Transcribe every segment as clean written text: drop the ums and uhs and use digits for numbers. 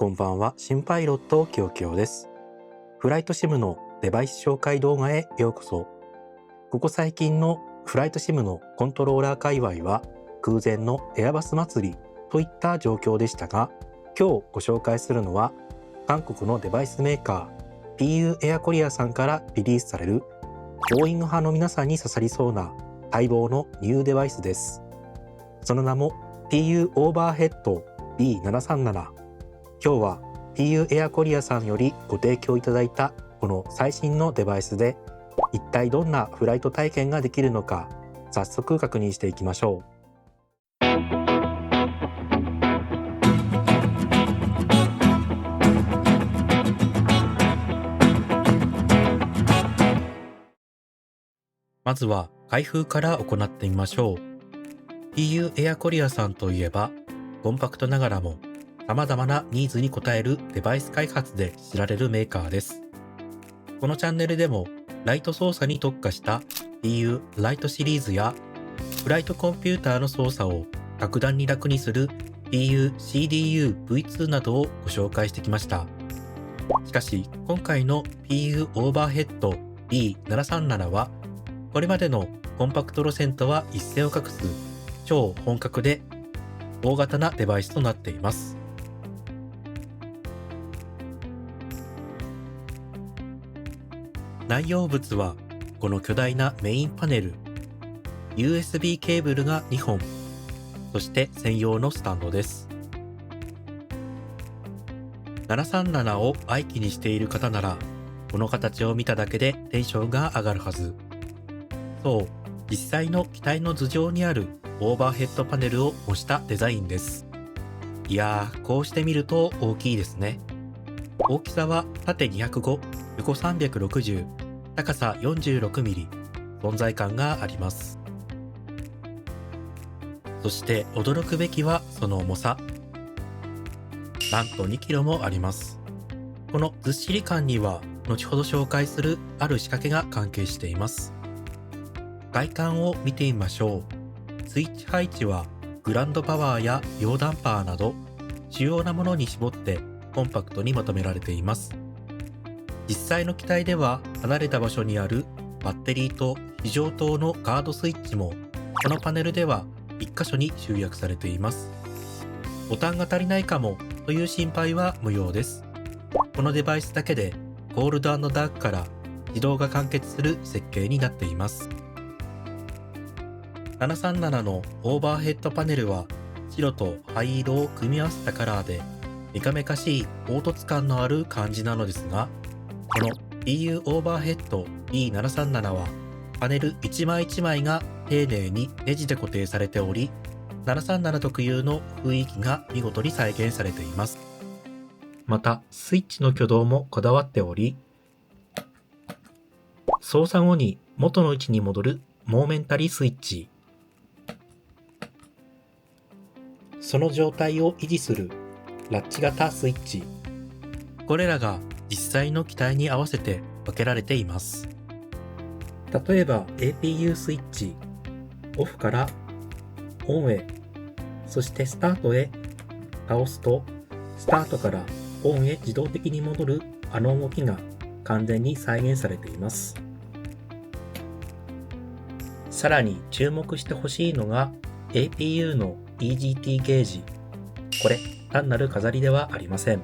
こんばんは、新パイロットきよきよです。フライトシムのデバイス紹介動画へようこそ。ここ最近のフライトシムのコントローラー界隈は空前のエアバス祭りといった状況でしたが、今日ご紹介するのは韓国のデバイスメーカー PU エアコリアさんからリリースされるボーイング派の皆さんに刺さりそうな待望のニューデバイスです。その名も PU オーバーヘッド B737。今日は PU エアコリアさんよりご提供いただいたこの最新のデバイスで一体どんなフライト体験ができるのか、早速確認していきましょう。まずは開封から行ってみましょう。PU エアコリアさんといえば、コンパクトながらも様々なニーズに応えるデバイス開発で知られるメーカーです。このチャンネルでもライト操作に特化した PU ライトシリーズやフライトコンピューターの操作を格段に楽にする PU CDU V2 などをご紹介してきました。しかし今回の PU オーバーヘッド B737 はこれまでのコンパクト路線とは一線を画す超本格で大型なデバイスとなっています。内容物はこの巨大なメインパネル、USB ケーブルが2本、そして専用のスタンドです。737を愛機にしている方なら、この形を見ただけでテンションが上がるはず。そう、実際の機体の頭上にあるオーバーヘッドパネルを模したデザインです。いやー、こうして見ると大きいですね。大きさは縦205、横360、高さ46ミリ、存在感があります。そして驚くべきはその重さ。なんと2キロもあります。このずっしり感には後ほど紹介するある仕掛けが関係しています。外観を見てみましょう。スイッチ配置はグランドパワーや両ダンパーなど主要なものに絞ってコンパクトにまとめられています。実際の機体では離れた場所にあるバッテリーと非常灯のガードスイッチもこのパネルでは1箇所に集約されています。ボタンが足りないかもという心配は無用です。このデバイスだけでコールド&ダークから自動が完結する設計になっています。737のオーバーヘッドパネルは白と灰色を組み合わせたカラーでメカメカしい凹凸感のある感じなのですが、この PU オーバーヘッド B737 はパネル一枚一枚が丁寧にネジで固定されており、737特有の雰囲気が見事に再現されています。またスイッチの挙動もこだわっており、操作後に元の位置に戻るモーメンタリースイッチ、その状態を維持するラッチ型スイッチ、これらが実際の機体に合わせて分けられています。例えば APU スイッチ、オフからオンへ、そしてスタートへ倒すと、スタートからオンへ自動的に戻るあの動きが完全に再現されています。さらに注目してほしいのが APU の EGT ゲージ。これ単なる飾りではありません。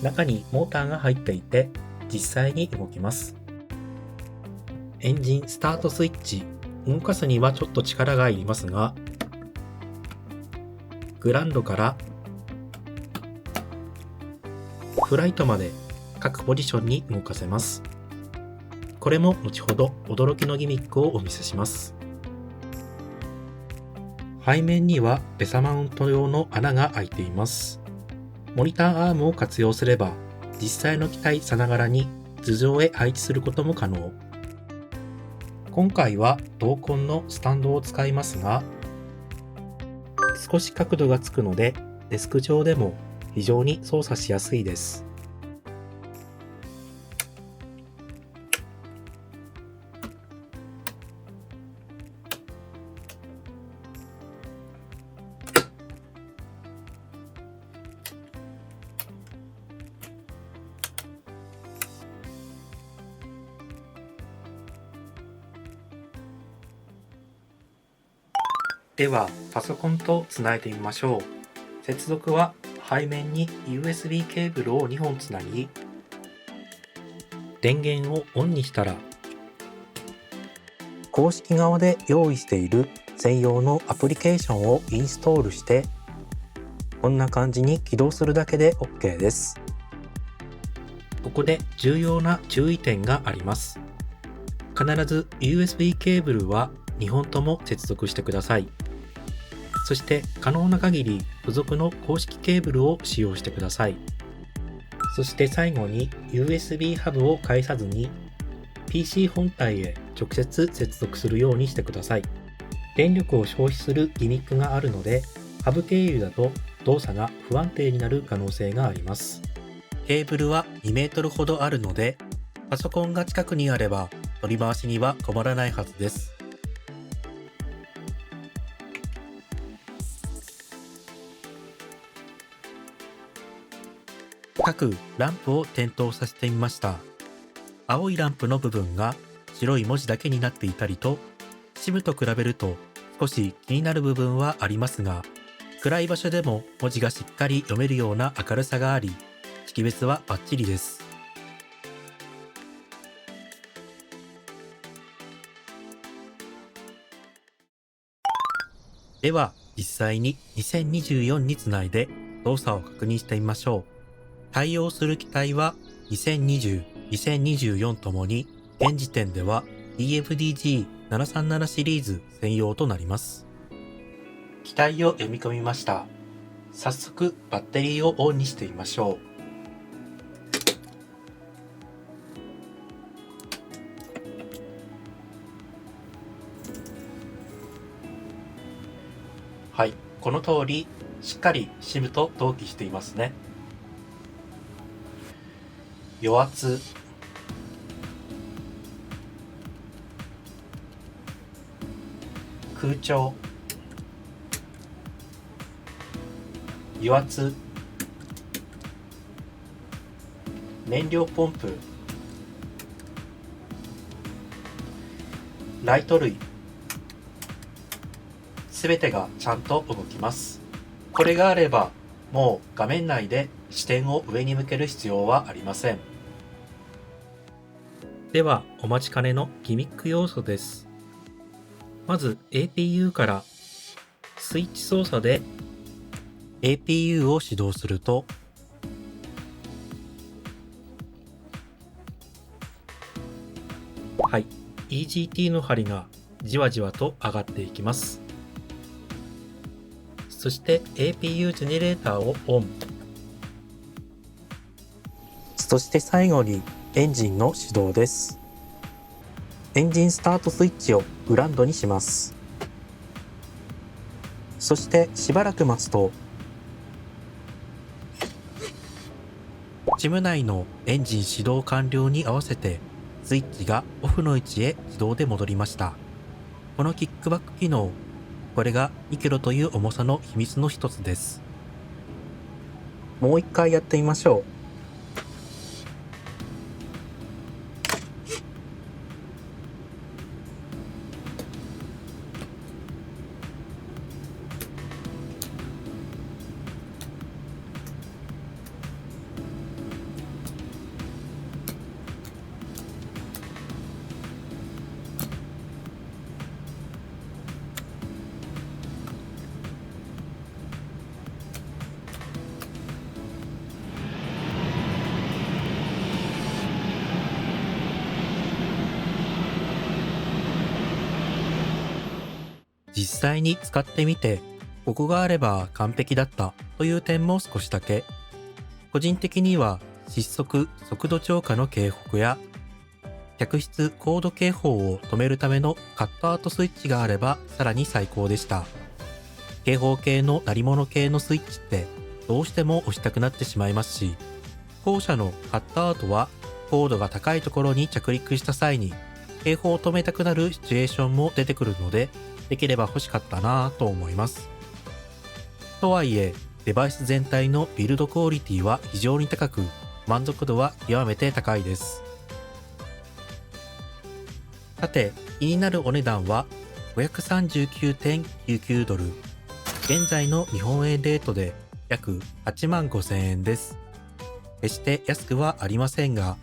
中にモーターが入っていて実際に動きます。エンジンスタートスイッチ、動かすにはちょっと力がいりますが、グランドからフライトまで各ポジションに動かせます。これも後ほど驚きのギミックをお見せします。背面にはベサマウント用の穴が開いています。モニターアームを活用すれば実際の機体さながらに頭上へ配置することも可能。今回は同梱のスタンドを使いますが、少し角度がつくのでデスク上でも非常に操作しやすいです。ではパソコンとつないでみましょう。接続は背面に USB ケーブルを2本つなぎ、電源をオンにしたら、公式側で用意している専用のアプリケーションをインストールして、こんな感じに起動するだけで OK です。ここで重要な注意点があります。必ず USB ケーブルは2本とも接続してください。そして可能な限り付属の公式ケーブルを使用してください。そして最後に USB ハブを介さずに PC 本体へ直接接続するようにしてください。電力を消費するギミックがあるので、ハブ経由だと動作が不安定になる可能性があります。ケーブルは2メートルほどあるので、パソコンが近くにあれば取り回しには困らないはずです。各ランプを点灯させてみました。青いランプの部分が白い文字だけになっていたりと、SIM と比べると少し気になる部分はありますが、暗い場所でも文字がしっかり読めるような明るさがあり、識別はバッチリです。では実際に2024につないで動作を確認してみましょう。対応する機体は2020、2024ともに現時点では DFDG737 シリーズ専用となります。機体を読み込みました。早速バッテリーをオンにしてみましょう。はい、この通りしっかり SIM と同期していますね。余圧、空調、油圧、燃料ポンプ、ライト類、すべてがちゃんと動きます。これがあればもう画面内で視点を上に向ける必要はありません。ではお待ちかねのギミック要素です。まず APU からスイッチ操作で APU を始動すると、はい、EGT の針がじわじわと上がっていきます。そして APU ジェネレーターをオン。そして最後にエンジンの始動です。エンジンスタートスイッチをグランドにします。そしてしばらく待つと、SIM内のエンジン始動完了に合わせてスイッチがオフの位置へ自動で戻りました。このキックバック機能、これが 2kg という重さの秘密の一つです。もう一回やってみましょう。実際に使ってみて、ここがあれば完璧だったという点も少しだけ。個人的には失速・速度超過の警報や客室コード警報を止めるためのカットアウトスイッチがあればさらに最高でした。警報系の鳴り物系のスイッチってどうしても押したくなってしまいますし、後者のカットアウトは高度が高いところに着陸した際に警報を止めたくなるシチュエーションも出てくるので、できれば欲しかったなぁと思います。とはいえ、デバイス全体のビルドクオリティは非常に高く、満足度は極めて高いです。さて、気になるお値段は539.99 ドル。現在の日本円レートで約8万5,000円です。決して安くはありませんが、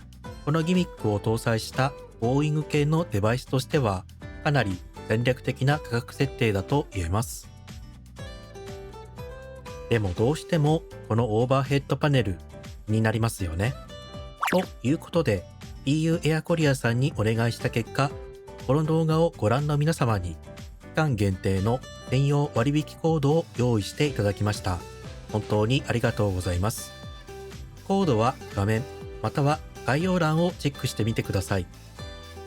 このギミックを搭載したボーイング系のデバイスとしてはかなり戦略的な価格設定だと言えます。でもどうしてもこのオーバーヘッドパネル気になりますよね。ということで EU エアコリアさんにお願いした結果、この動画をご覧の皆様に期間限定の専用割引コードを用意していただきました。本当にありがとうございます。コードは画面または概要欄をチェックしてみてください。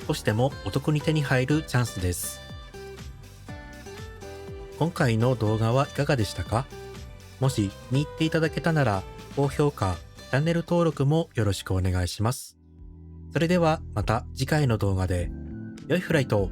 少しでもお得に手に入るチャンスです。今回の動画はいかがでしたか？もし気に入っていただけたなら高評価、チャンネル登録もよろしくお願いします。それではまた次回の動画で良いフライトを。